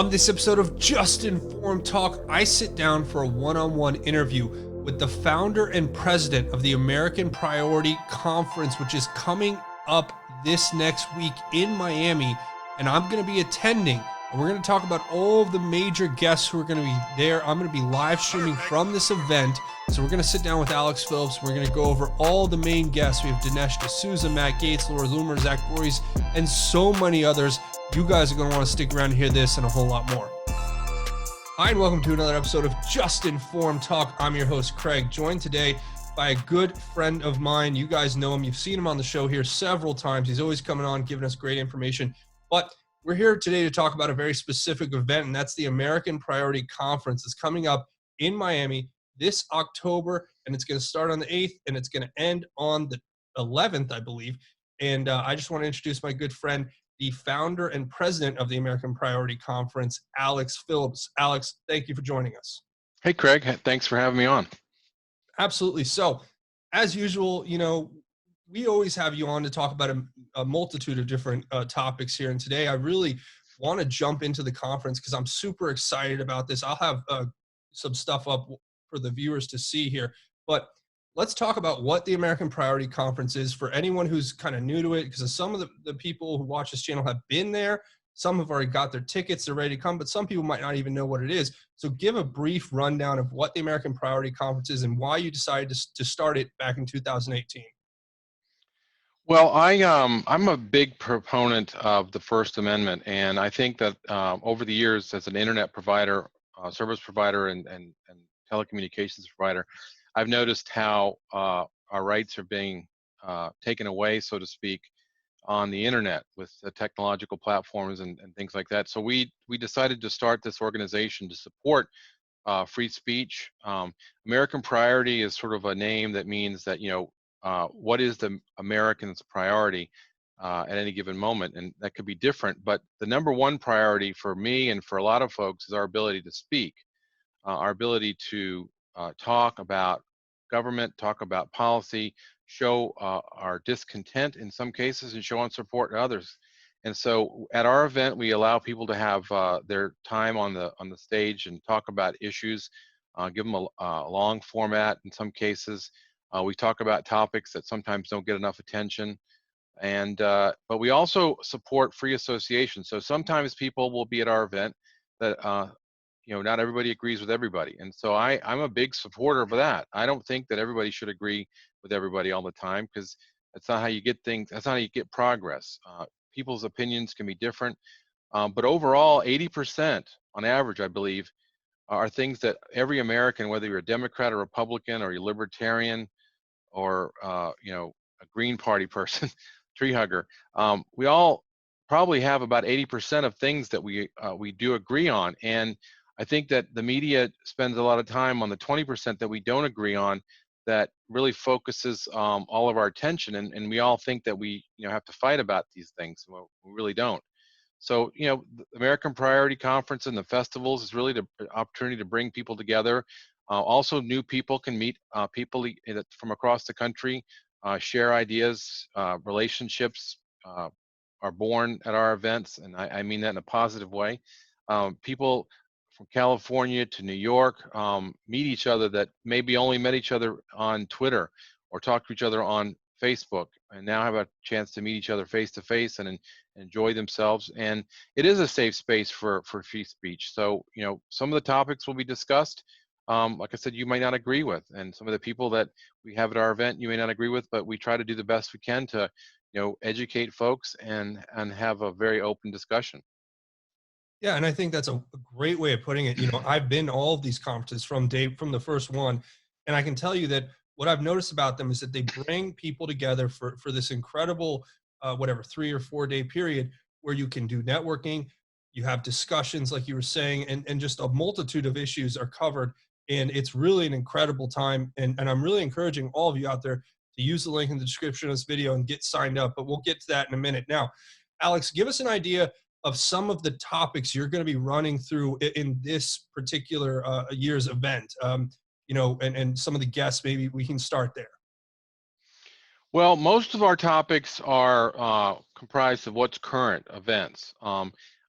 On this episode of Just Informed Talk, I sit down for a one-on-one interview with the founder and president of the American Priority Conference, which is coming up this next week in Miami, and I'm going to be attending. And we're going to talk about all of the major guests who are going to be there. I'm going to be live streaming from this event. So we're going to sit down with Alex Phillips. We're going to go over all the main guests. We have Dinesh D'Souza, Matt Gates, Laura Loomer, Zach Voorhees, and so many others. You guys are going to want to stick around and hear this and a whole lot more. Hi, and welcome to another episode of Just Informed Talk. I'm your host, Craig, joined today by a good friend of mine. You guys know him. You've seen him on the show here several times. He's always coming on, giving us great information. But we're here today to talk about a very specific event, and that's the American Priority Conference. It's coming up in Miami this October, and it's going to start on the 8th, and it's going to end on the 11th, I believe. And I just want to introduce my good friend, the founder and president of the American Priority Conference, Alex Phillips. Alex, thank you for joining us. Hey, Craig. Thanks for having me on. Absolutely. So, as usual, we always have you on to talk about a multitude of different topics here. And today I really want to jump into the conference because I'm super excited about this. I'll have some stuff up for the viewers to see here. But let's talk about what the American Priority Conference is for anyone who's kind of new to it, because some of the people who watch this channel have been there. Some have already got their tickets, they're ready to come, but some people might not even know what it is. So give a brief rundown of what the American Priority Conference is and why you decided to start it back in 2018. Well, I'm a big proponent of the First Amendment, and I think that over the years, as an internet provider, service provider, and telecommunications provider, I've noticed how our rights are being taken away, so to speak, on the internet with the technological platforms and things like that. So we decided to start this organization to support free speech. American Priority is sort of a name that means that, what is the American's priority at any given moment, and that could be different, but the number one priority for me and for a lot of folks is our ability to speak, our ability to talk about government, talk about policy, show our discontent in some cases, and show our support to others. And so at our event, we allow people to have their time on the stage and talk about issues, give them a long format in some cases. We talk about topics that sometimes don't get enough attention. And but we also support free association. So sometimes people will be at our event that not everybody agrees with everybody. And so I'm a big supporter of that. I don't think that everybody should agree with everybody all the time, because that's not how you get things, that's not how you get progress. People's opinions can be different. But overall, 80% on average, I believe, are things that every American, whether you're a Democrat or Republican or you're libertarian or a Green Party person, tree hugger, we all probably have about 80% of things that we do agree on. And I think that the media spends a lot of time on the 20% that we don't agree on, that really focuses all of our attention, and we all think that we have to fight about these things. Well, we really don't. So the American Priority Conference and the festivals is really the opportunity to bring people together. Also, new people can meet people from across the country, share ideas, relationships are born at our events, and I mean that in a positive way. People from California to New York meet each other that maybe only met each other on Twitter or talk to each other on Facebook, and now have a chance to meet each other face to face and enjoy themselves. And it is a safe space for free speech. So some of the topics will be discussed, like I said, you might not agree with, and some of the people that we have at our event you may not agree with, but we try to do the best we can to educate folks and have a very open discussion. Yeah, and I think that's a great way of putting it. I've been to all of these conferences from the first one, and I can tell you that what I've noticed about them is that they bring people together for this incredible, 3 or 4 day period where you can do networking, you have discussions like you were saying, and just a multitude of issues are covered, and it's really an incredible time. And I'm really encouraging all of you out there to use the link in the description of this video and get signed up, but we'll get to that in a minute. Now, Alex, give us an idea of some of the topics you're going to be running through in this particular year's event, and some of the guests. Maybe we can start there. Well, most of our topics are comprised of what's current events.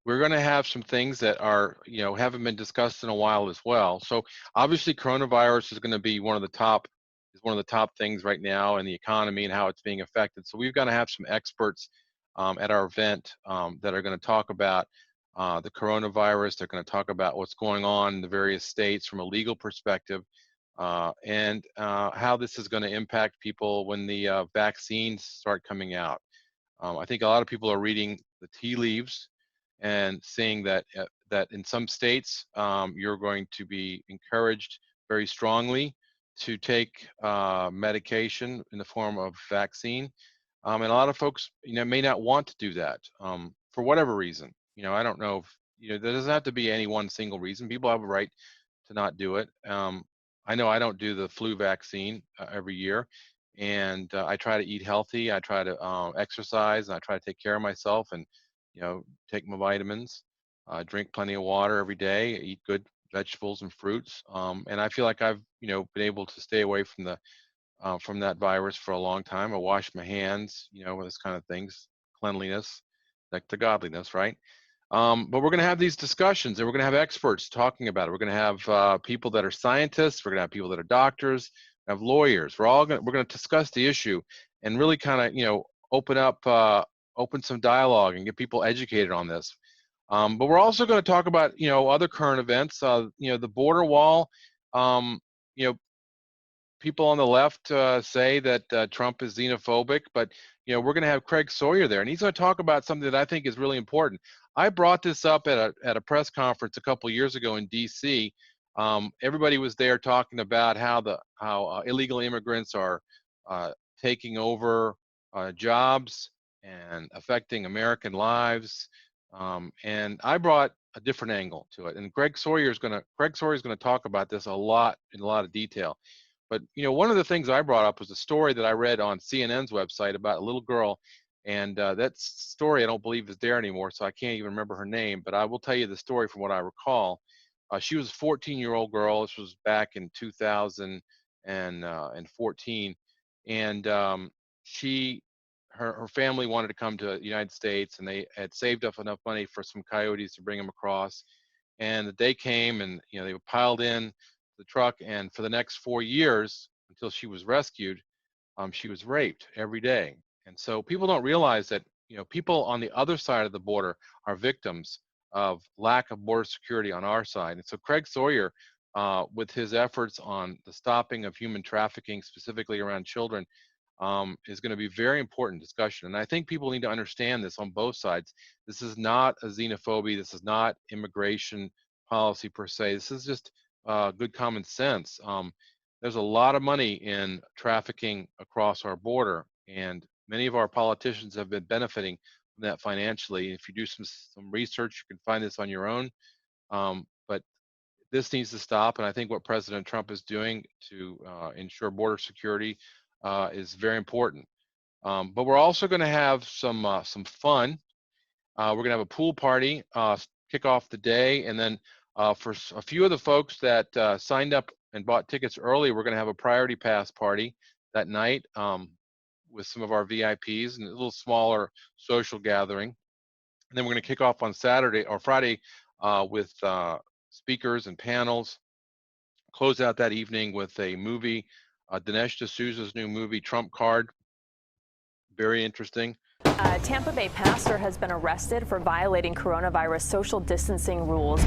we're going to have some things that are, haven't been discussed in a while as well. So obviously coronavirus is going to be one of the top things right now in the economy and how it's being affected. So we've got to have some experts at our event that are going to talk about the coronavirus. They're going to talk about what's going on in the various states from a legal perspective, and how this is going to impact people when the vaccines start coming out. I think a lot of people are reading the tea leaves and seeing that that in some states you're going to be encouraged very strongly to take medication in the form of vaccine, and a lot of folks may not want to do that for whatever reason. I don't know if there doesn't have to be any one single reason. People have a right to not do it. I know I don't do the flu vaccine every year, and I try to eat healthy. I try to exercise, and I try to take care of myself, and take my vitamins, drink plenty of water every day, eat good vegetables and fruits, and I feel like I've been able to stay away from that virus for a long time. I wash my hands, this kind of things, cleanliness, like to godliness, right? But we're going to have these discussions, and we're going to have experts talking about it. We're going to have people that are scientists. We're going to have people that are doctors, have lawyers. We're going to discuss the issue and really kind of open some dialogue and get people educated on this. But we're also going to talk about other current events. The border wall. People on the left say that Trump is xenophobic, but we're going to have Craig Sawyer there, and he's going to talk about something that I think is really important. I brought this up at a press conference a couple of years ago in D.C. Everybody was there talking about how illegal immigrants are taking over jobs and affecting American lives, and I brought a different angle to it. And Craig Sawyer is going to talk about this in a lot of detail. But one of the things I brought up was a story that I read on CNN's website about a little girl, and that story I don't believe is there anymore, so I can't even remember her name. But I will tell you the story from what I recall. She was a 14-year-old girl. This was back in 2014, and her family wanted to come to the United States, and they had saved up enough money for some coyotes to bring them across. And the day came, and they were piled in the truck, and for the next 4 years until she was rescued, she was raped every day. And so people don't realize that people on the other side of the border are victims of lack of border security on our side. And so Craig Sawyer, with his efforts on the stopping of human trafficking, specifically around children, is going to be very important discussion. And I think people need to understand this on both sides. This is not a xenophobia. This is not immigration policy per se. This is just good common sense. There's a lot of money in trafficking across our border, and many of our politicians have been benefiting from that financially. If you do some research, you can find this on your own. But this needs to stop, and I think what President Trump is doing to ensure border security is very important. But we're also going to have some fun. We're going to have a pool party, kick off the day, and then for a few of the folks that signed up and bought tickets early, we're going to have a priority pass party that night with some of our VIPs and a little smaller social gathering. And then we're going to kick off on Saturday or Friday with speakers and panels. Close out that evening with a movie, Dinesh D'Souza's new movie, Trump Card. Very interesting. A Tampa Bay pastor has been arrested for violating coronavirus social distancing rules.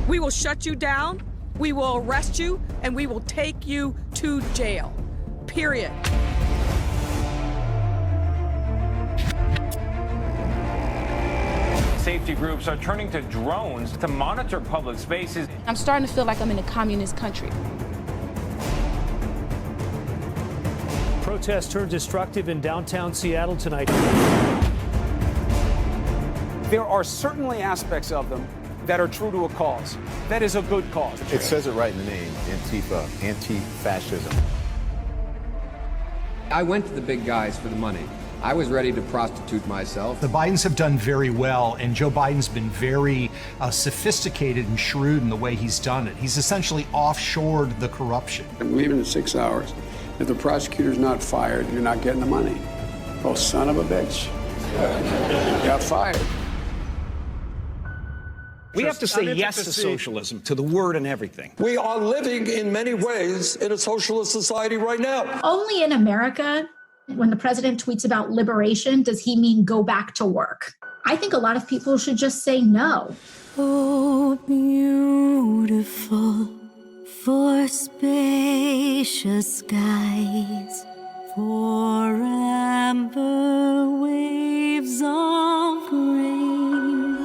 We will shut you down, we will arrest you, and we will take you to jail. Period. Safety groups are turning to drones to monitor public spaces. I'm starting to feel like I'm in a communist country. Protests turned destructive in downtown Seattle tonight. There are certainly aspects of them that are true to a cause. That is a good cause. It says it right in the name, Antifa, anti-fascism. I went to the big guys for the money. I was ready to prostitute myself. The Bidens have done very well, and Joe Biden's been very sophisticated and shrewd in the way he's done it. He's essentially offshored the corruption. I'm leaving in 6 hours. If the prosecutor's not fired, you're not getting the money. Oh, son of a bitch. got fired. We have to say yes to socialism, to the word and everything. We are living in many ways in a socialist society right now. Only in America, when the president tweets about liberation, does he mean go back to work. I think a lot of people should just say no. Oh, beautiful, for spacious skies, for amber waves of grain.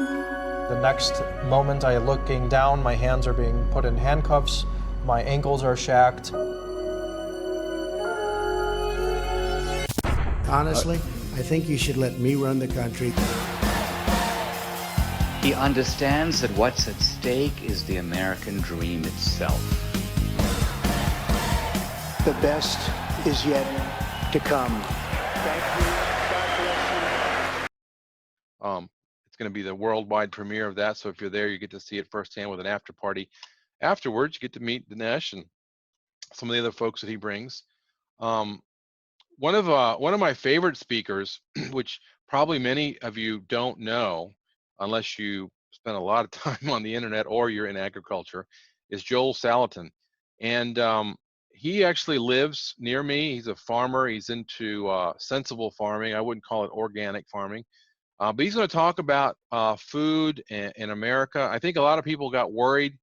The next moment I looking down, my hands are being put in handcuffs, my ankles are shacked. Honestly, I think you should let me run the country. He understands that what's at stake is the American dream itself. The best is yet to come. Thank you. God bless you. It's going to be the worldwide premiere of that. So if you're there, you get to see it firsthand with an after party. Afterwards, you get to meet Dinesh and some of the other folks that he brings. One of my favorite speakers, which probably many of you don't know, unless you spend a lot of time on the internet or you're in agriculture, is Joel Salatin. And he actually lives near me. He's a farmer. He's into sensible farming. I wouldn't call it organic farming. But he's going to talk about food in America. I think a lot of people got worried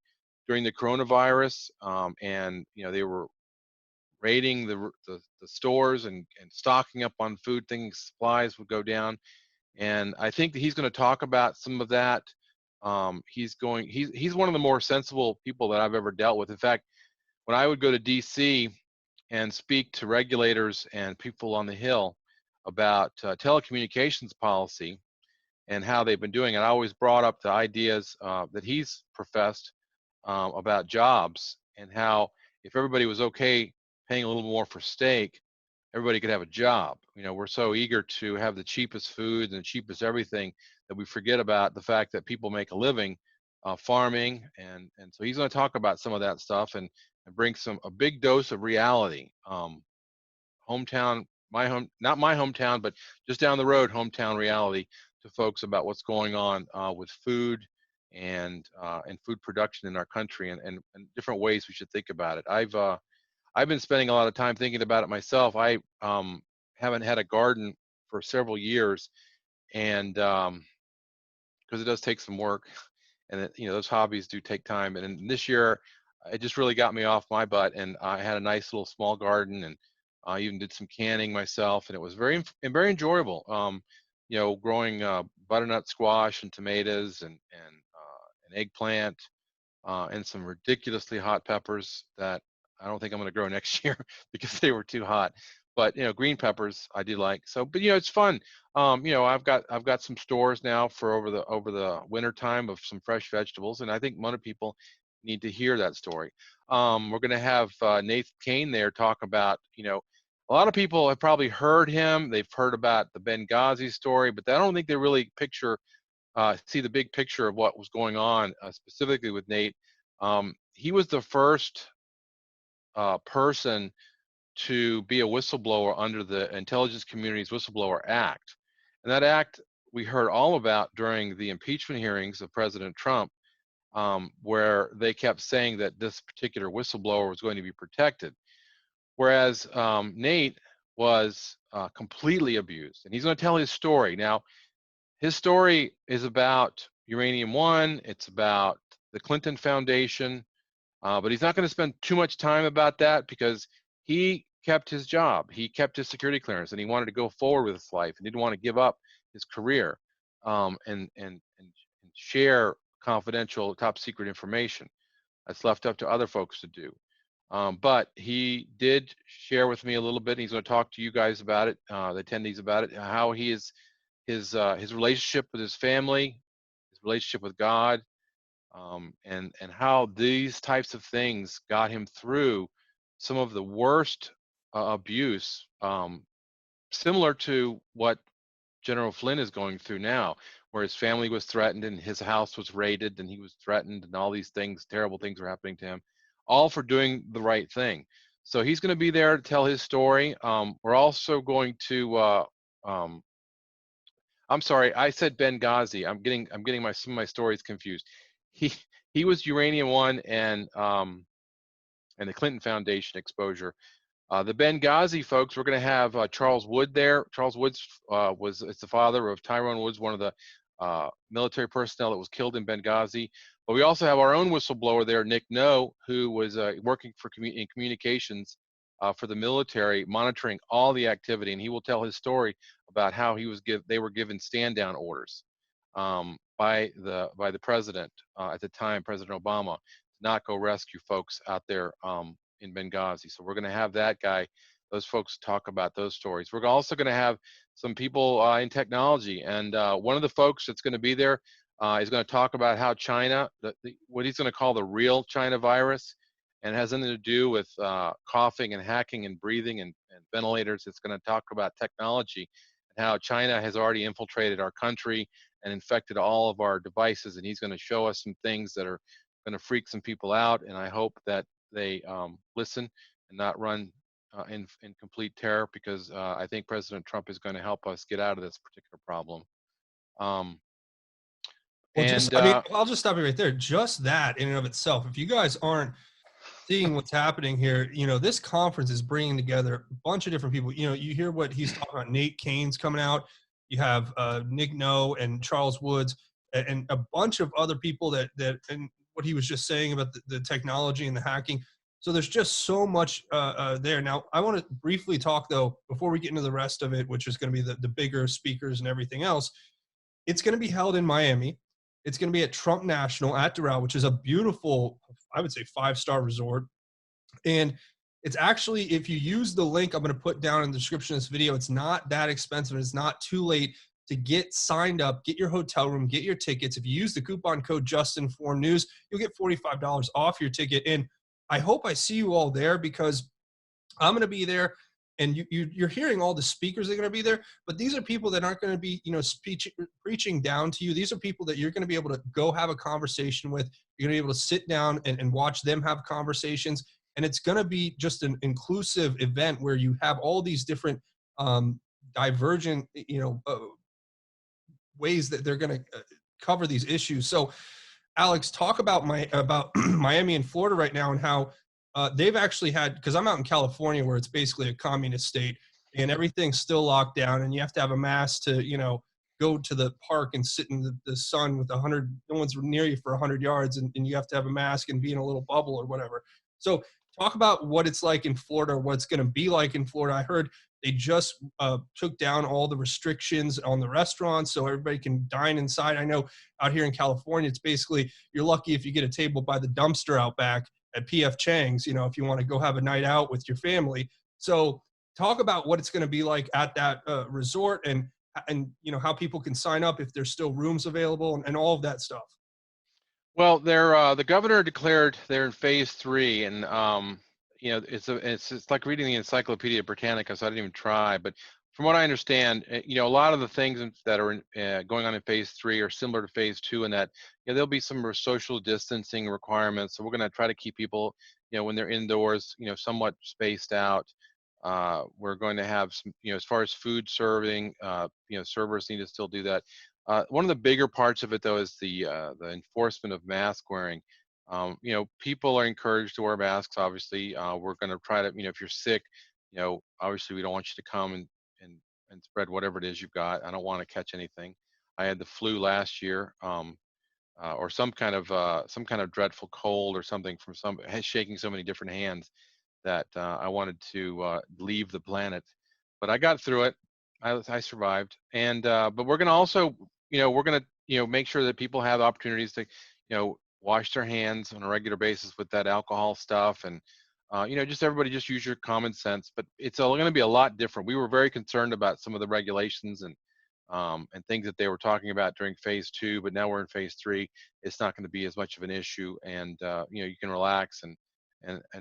during the coronavirus, and they were raiding the stores and stocking up on food. Things, supplies would go down, and I think that he's going to talk about some of that. He's one of the more sensible people that I've ever dealt with. In fact, when I would go to DC and speak to regulators and people on the Hill about telecommunications policy and how they've been doing it, I always brought up the ideas that he's professed about jobs and how if everybody was okay paying a little more for steak, everybody could have a job. We're so eager to have the cheapest food and the cheapest everything that we forget about the fact that people make a living farming, and so he's going to talk about some of that stuff and bring a big dose of reality. Hometown, not my hometown, but just down the road, hometown reality to folks about what's going on with food and food production in our country and different ways we should think about it. I've been spending a lot of time thinking about it myself. I haven't had a garden for several years, and because it does take some work, and those hobbies do take time. And this year, it just really got me off my butt, and I had a nice little small garden, and I even did some canning myself, and it was very enjoyable. Growing butternut squash and tomatoes and an eggplant and some ridiculously hot peppers that I don't think I'm going to grow next year because they were too hot. But green peppers I do like. So, but it's fun. I've got some stores now for over the winter time of some fresh vegetables, and I think a lot of people need to hear that story. We're going to have Nathan Kane there talk about a lot of people have probably heard him. They've heard about the Benghazi story, but I don't think they really see the big picture of what was going on specifically with Nate. He was the first person to be a whistleblower under the Intelligence Community's Whistleblower Act. And that act we heard all about during the impeachment hearings of President Trump, where they kept saying that this particular whistleblower was going to be protected. Whereas Nate was completely abused. And he's going to tell his story. Now, his story is about Uranium One. It's about the Clinton Foundation. But he's not going to spend too much time about that because he kept his job. He kept his security clearance, and he wanted to go forward with his life and didn't want to give up his career and share confidential, top secret information. That's left up to other folks to do. But he did share with me a little bit. He's going to talk to you guys about it, the attendees about it, how he is his relationship with his family, his relationship with God, and how these types of things got him through some of the worst abuse, similar to what General Flynn is going through now, where his family was threatened and his house was raided and he was threatened and all these things, terrible things were happening to him, all for doing the right thing. So he's going to be there to tell his story. We're also going to I'm sorry, I said Benghazi. I'm getting some of my stories confused. He he was Uranium One and the Clinton Foundation exposure. The Benghazi folks, we're going to have Charles Wood there. Charles Woods it's the father of Tyrone Woods, one of the military personnel that was killed in Benghazi. But we also have our own whistleblower there, Nick No, who was working in communications for the military, monitoring all the activity, and he will tell his story about how they were given stand-down orders by the president at the time, President Obama, to not go rescue folks out there in Benghazi. So we're going to have that guy, those folks talk about those stories. We're also going to have some people in technology, and one of the folks that's going to be there is going to talk about how China, what he's going to call the real China virus, and it has nothing to do with coughing and hacking and breathing and ventilators. It's going to talk about technology and how China has already infiltrated our country and infected all of our devices, and he's going to show us some things that are going to freak some people out, and I hope that they listen and not run in complete terror, because I think President Trump is going to help us get out of this particular problem. I'll just stop you right there. Just that in and of itself, if you guys aren't seeing what's happening here, this conference is bringing together a bunch of different people. You hear what he's talking about. Nate Kane's coming out. You have Nick No and Charles Woods and a bunch of other people that and what he was just saying about the technology and the hacking. So there's just so much there. Now, I want to briefly talk, though, before we get into the rest of it, which is going to be the bigger speakers and everything else. It's going to be held in Miami. It's going to be at Trump National at Doral, which is a beautiful, I would say, 5-star resort. And it's actually, if you use the link I'm going to put down in the description of this video, it's not that expensive. It's not too late to get signed up, get your hotel room, get your tickets. If you use the coupon code JustinFormedNews, you'll get $45 off your ticket. And I hope I see you all there, because I'm going to be there. And you're hearing all the speakers that are going to be there, but these are people that aren't going to be, preaching down to you. These are people that you're going to be able to go have a conversation with. You're going to be able to sit down and watch them have conversations. And it's going to be just an inclusive event where you have all these different divergent, ways that they're going to cover these issues. So, Alex, talk about Miami and Florida right now, and how they've actually had, because I'm out in California where it's basically a communist state and everything's still locked down, and you have to have a mask to, go to the park and sit in the sun with 100, no one's near you for 100 yards, and you have to have a mask and be in a little bubble or whatever. So talk about what it's like in Florida, what it's going to be like in Florida. I heard they just took down all the restrictions on the restaurants so everybody can dine inside. I know out here in California, it's basically, you're lucky if you get a table by the dumpster out back at PF Chang's, if you want to go have a night out with your family. So talk about what it's going to be like at that resort, and how people can sign up if there's still rooms available, and all of that stuff. Well, the governor declared they're in phase 3, and it's like reading the Encyclopedia Britannica, so I didn't even try. But from what I understand, a lot of the things that are going on in phase 3 are similar to phase 2, in that there'll be some social distancing requirements. So we're going to try to keep people, when they're indoors, somewhat spaced out. We're going to have some, as far as food serving, servers need to still do that. One of the bigger parts of it, though, is the enforcement of mask wearing. People are encouraged to wear masks. Obviously, we're going to try to, if you're sick, obviously we don't want you to come and spread whatever it is you've got. I don't want to catch anything. I had the flu last year, or some kind of dreadful cold or something from shaking so many different hands that I wanted to leave the planet. But I got through it. I survived. And but we're going to also, make sure that people have opportunities to, wash their hands on a regular basis with that alcohol stuff, and just everybody just use your common sense. But it's going to be a lot different. We were very concerned about some of the regulations and things that they were talking about during phase 2, but now we're in phase 3. It's not going to be as much of an issue, and you can relax and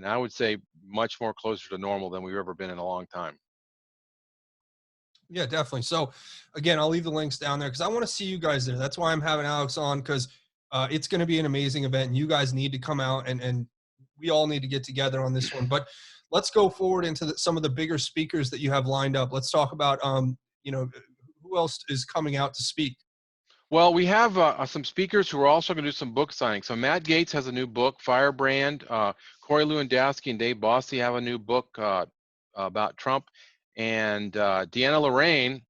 I would say much more closer to normal than we've ever been in a long time. Yeah, definitely. So again, I'll leave the links down there because I want to see you guys there. That's why I'm having Alex on, because it's going to be an amazing event, and you guys need to come out, and we all need to get together on this one. But let's go forward into some of the bigger speakers that you have lined up. Let's talk about, who who else is coming out to speak? Well, we have some speakers who are also going to do some book signings. So Matt Gaetz has a new book, Firebrand. Corey Lewandowski and Dave Bossie have a new book about Trump, and Deanna Lorraine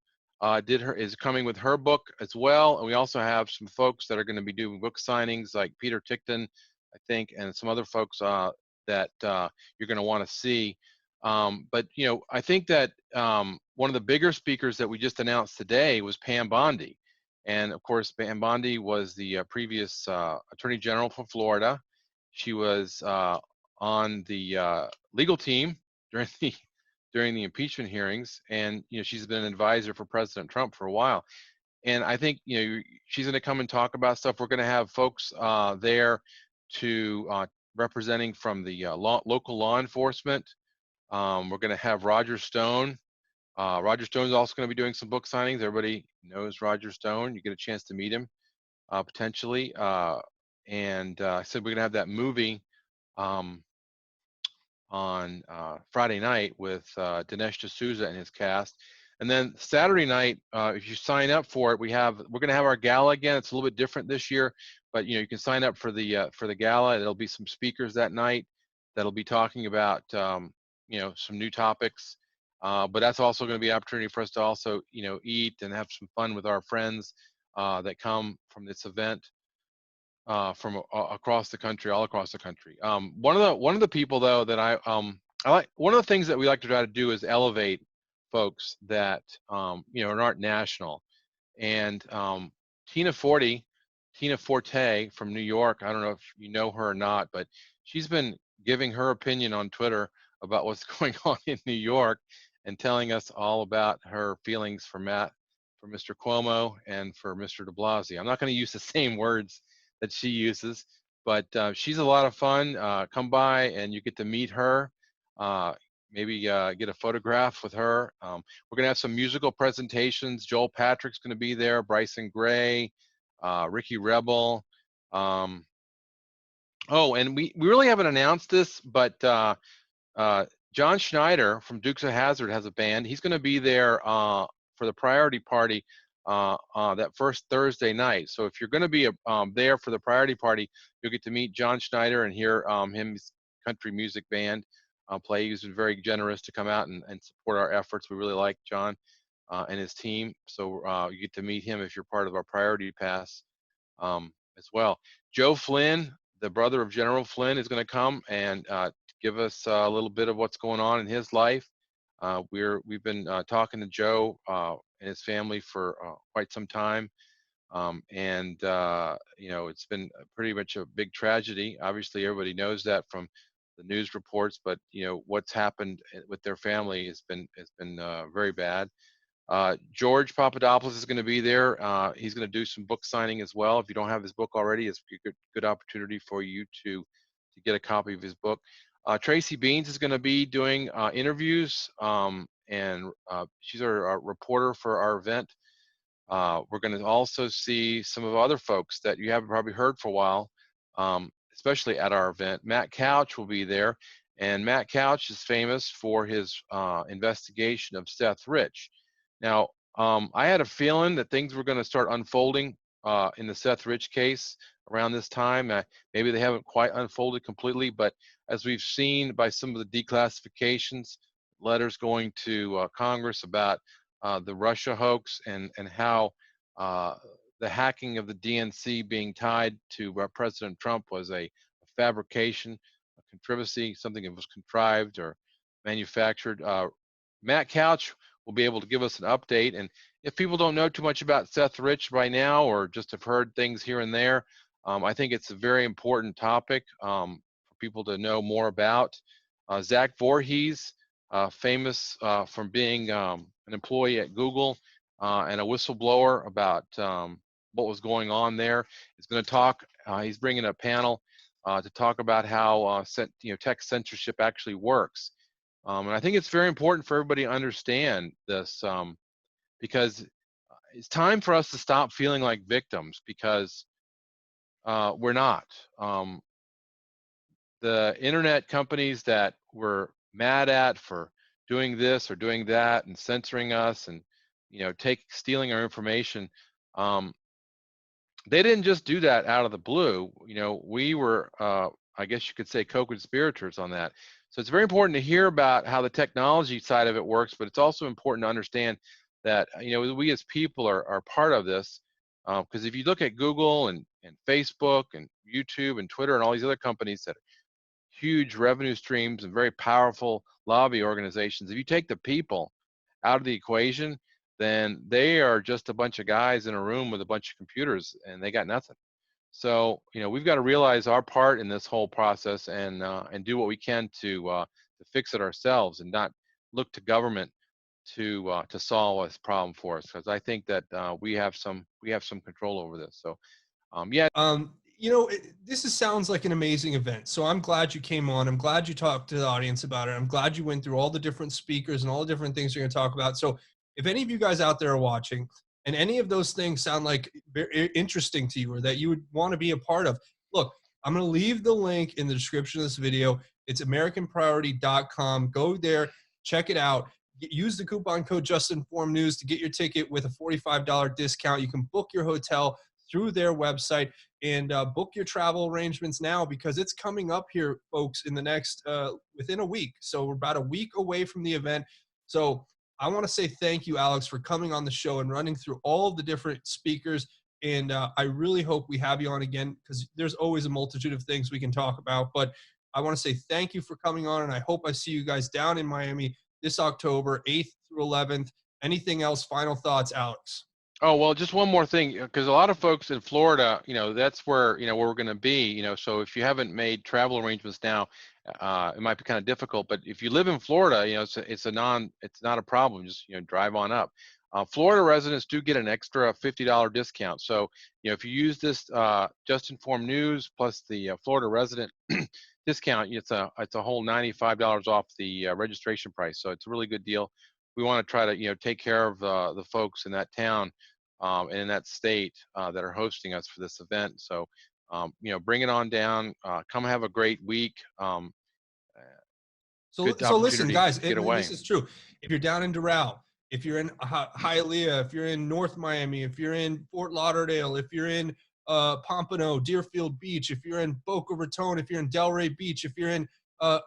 is coming with her book as well. And we also have some folks that are going to be doing book signings, like Peter Tickton, I think, and some other folks that you're going to want to see. But I think that one of the bigger speakers that we just announced today was Pam Bondi. And of course, Pam Bondi was the previous Attorney General for Florida. She was on the legal team during the impeachment hearings, and she's been an advisor for President Trump for a while. And I think she's going to come and talk about stuff. We're going to have folks there to representing from the local law enforcement. We're going to have Roger Stone. Roger Stone is also going to be doing some book signings. Everybody knows Roger Stone. You get a chance to meet him potentially. And I said we're going to have that movie on Friday night with Dinesh D'Souza and his cast. And then Saturday night, if you sign up for it, we're going to have our gala again. It's a little bit different this year, but you can sign up for the gala. There'll be some speakers that night that'll be talking about some new topics. But that's also going to be an opportunity for us to also eat and have some fun with our friends that come from this event from across the country, all across the country. One of the people though that I like, one of the things that we like to try to do is elevate folks that aren't national. And Tina Forte from New York, I don't know if you know her or not, but she's been giving her opinion on Twitter about what's going on in New York and telling us all about her feelings for Mr. Cuomo and for Mr. de Blasio. I'm not going to use the same words that she uses, but she's a lot of fun. Come by and you get to meet her. Maybe get a photograph with her. We're going to have some musical presentations. Joel Patrick's going to be there, Bryson Gray, Ricky Rebel. Oh, and we really haven't announced this, but John Schneider from Dukes of Hazzard has a band. He's going to be there for the priority party that first Thursday night. So if you're going to be there for the priority party, you'll get to meet John Schneider and hear his country music band play. He's been very generous to come out and support our efforts. We really like John and his team. So you get to meet him if you're part of our priority pass as well. Joe Flynn, the brother of General Flynn, is going to come and give us a little bit of what's going on in his life. We've been talking to Joe and his family for quite some time. It's been pretty much a big tragedy. Obviously, everybody knows that from the news reports, but what's happened with their family has been very bad. George Papadopoulos is going to be there. He's going to do some book signing as well. If you don't have his book already, it's a good opportunity for you to get a copy of his book. Tracy Beans is going to be doing interviews, and she's our reporter for our event. We're going to also see some of other folks that you haven't probably heard for a while, especially at our event. Matt Couch will be there, and Matt Couch is famous for his investigation of Seth Rich. Now, I had a feeling that things were going to start unfolding in the Seth Rich case around this time. Maybe they haven't quite unfolded completely, but as we've seen by some of the declassifications, letters going to Congress about the Russia hoax and how the hacking of the DNC being tied to President Trump was a fabrication, a contrivancy, something that was contrived or manufactured. Matt Couch will be able to give us an update. And if people don't know too much about Seth Rich by now, or just have heard things here and there, I think it's a very important topic for people to know more about. Zach Voorhees, famous from being an employee at Google and a whistleblower about what was going on there, is going to talk. He's bringing a panel to talk about how tech censorship actually works. And I think it's very important for everybody to understand this because it's time for us to stop feeling like victims, because we're not. The internet companies that we're mad at for doing this or doing that and censoring us and stealing our information. They didn't just do that out of the blue. We were, I guess you could say, co-conspirators on that. So it's very important to hear about how the technology side of it works, but it's also important to understand that we as people are part of this. Because if you look at Google and Facebook and YouTube and Twitter and all these other companies that are huge revenue streams and very powerful lobby organizations, if you take the people out of the equation, then they are just a bunch of guys in a room with a bunch of computers, and they got nothing. So we've got to realize our part in this whole process and do what we can to fix it ourselves, and not look to government to solve this problem for us, because I think that we have some control over this. So yeah. This sounds like an amazing event. So I'm glad you came on. I'm glad you talked to the audience about it. I'm glad you went through all the different speakers and all the different things you're going to talk about. So if any of you guys out there are watching and any of those things sound like very interesting to you or that you would want to be a part of, look, I'm going to leave the link in the description of this video. It's AmericanPriority.com. Go there, check it out. Use the coupon code JUSTINFORMEDNEWS to get your ticket with a $45 discount. You can book your hotel through their website and book your travel arrangements now, because it's coming up here, folks, in the next within a week. So we're about a week away from the event. So I want to say thank you, Alex, for coming on the show and running through all of the different speakers. And I really hope we have you on again, because there's always a multitude of things we can talk about. But I want to say thank you for coming on, and I hope I see you guys down in Miami this October 8th through 11th. Anything else? Final thoughts, Alex? Oh, well, just one more thing, because a lot of folks in Florida, that's where, where we're going to be, so if you haven't made travel arrangements now, it might be kind of difficult. But if you live in Florida, it's not a problem. Just, drive on up. Florida residents do get an extra $50 discount. So, if you use this Just Informed News plus the Florida resident discount, it's a whole $95 off the registration price. So it's a really good deal. We want to try to, take care of the folks in that town and in that state that are hosting us for this event. So, bring it on down. Come have a great week. So listen, guys, this is true. If you're down in Doral, if you're in Hialeah, if you're in North Miami, if you're in Fort Lauderdale, if you're in Pompano, Deerfield Beach, if you're in Boca Raton, if you're in Delray Beach, if you're in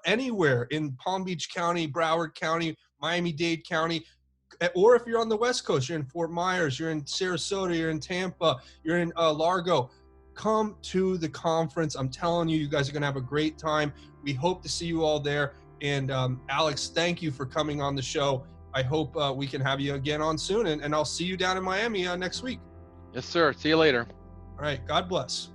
anywhere in Palm Beach County, Broward County, Miami-Dade County, or if you're on the West Coast, you're in Fort Myers, you're in Sarasota, you're in Tampa, you're in Largo, come to the conference. I'm telling you, you guys are going to have a great time. We hope to see you all there. And Alex, thank you for coming on the show. I hope we can have you again on soon, and I'll see you down in Miami next week. Yes, sir. See you later. All right. God bless.